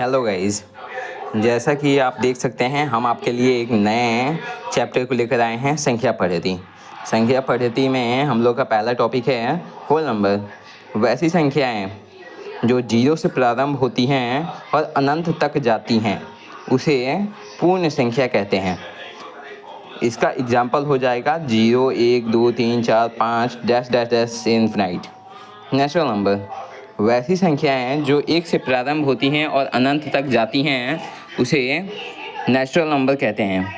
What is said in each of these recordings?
Hello guys, जैसा कि आप देख सकते हैं हम आपके लिए एक नए चैप्टर को लेकर आए हैं संख्या पद्धति। संख्या पद्धति में हम लोग का पहला टॉपिक है होल नंबर। वैसी संख्याएं जो जीरो से प्रारंभ होती हैं और अनंत तक जाती हैं उसे पूर्ण संख्या कहते हैं। इसका एग्जाम्पल हो जाएगा 0, 1, 2, 3, 4, 5 डैश डैश डैश से इन्फिनाइट। नेचुरल नंबर वैसी संख्याएं जो एक से प्रारंभ होती हैं और अनंत तक जाती हैं उसे नेचुरल नंबर कहते हैं।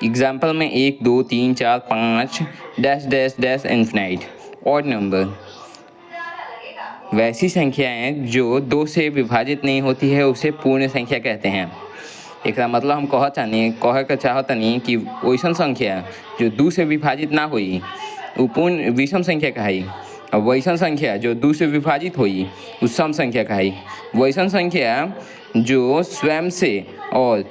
एग्जाम्पल में 1, 2, 3, 4, 5 dash dash dash infinite. Odd number वैसी संख्याएं जो 2 से विभाजित नहीं होती है उसे पूर्ण संख्या कहते हैं। एक मतलब हम कह चाहतनी कि वैसन संख्या जो 2 से विभाजित ना हुई वो पूर्ण विषम संख्या कहाई। और वैसन संख्या जो 2 से विभाजित हुई उस सम संख्या कहाई। वैसन संख्या जो स्वयं से और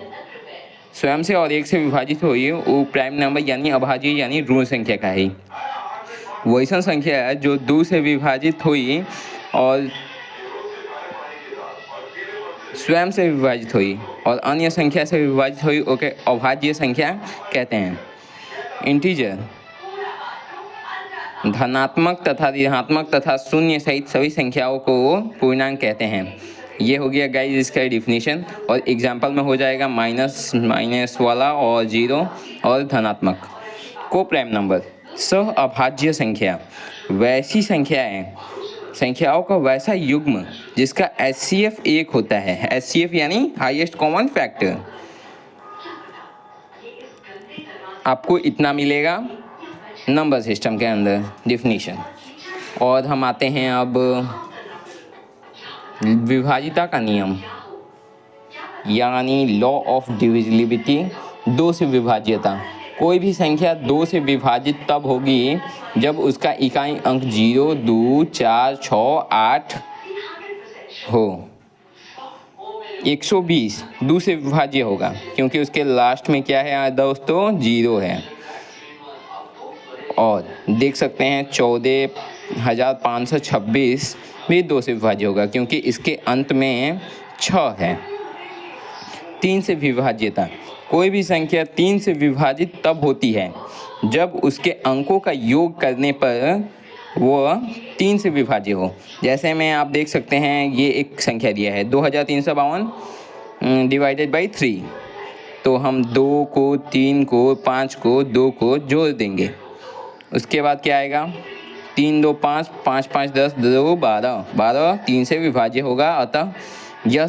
1 से विभाजित हुई वो प्राइम नंबर यानी अभाज्य यानी ऋण संख्या कहाई। वैसन संख्या जो 2 से विभाजित हुई और स्वयं से विभाजित हुई और अन्य संख्या से विभाजित हुई ओके अभाज्य संख्या कहते हैं। इंटीजर धनात्मक तथा ऋणात्मक तथा शून्य सहित सभी संख्याओं को पूर्णांक कहते हैं। ये हो गया गाइस इसका डिफिनीशन। और एग्जाम्पल में हो जाएगा माइनस वाला और 0 और धनात्मक। को प्राइम नंबर सह अभाज्य संख्या वैसी संख्याओं का वैसा युग्म जिसका HCF 1 होता है। HCF यानी हाईएस्ट कॉमन फैक्टर। आपको इतना मिलेगा नंबर सिस्टम के अंदर डिफिनीशन। और हम आते हैं अब विभाजिता का नियम यानी लॉ ऑफ डिविजिबिलिटी। 2 से विभाज्यता कोई भी संख्या 2 से विभाजित तब होगी जब उसका इकाई अंक 0, 2, 4, 6, 8 हो। 120 2 से विभाज्य होगा क्योंकि उसके लास्ट में क्या है दोस्तों 0 है। और देख सकते हैं 14,526 भी 2 से विभाज्य होगा क्योंकि इसके अंत में 6 है। 3 से विभाज्यता कोई भी संख्या 3 से विभाजित तब होती है जब उसके अंकों का योग करने पर वो 3 से विभाज्य हो। जैसे में आप देख सकते हैं ये एक संख्या दिया है 2352 डिवाइडेड बाई 3। तो हम 2 को 3 को 5 को 2 को जोड़ देंगे। उसके बाद क्या आएगा 3, 2, 5, 5, 5, 10, 2, 12 3 से विभाज्य होगा। अतः यह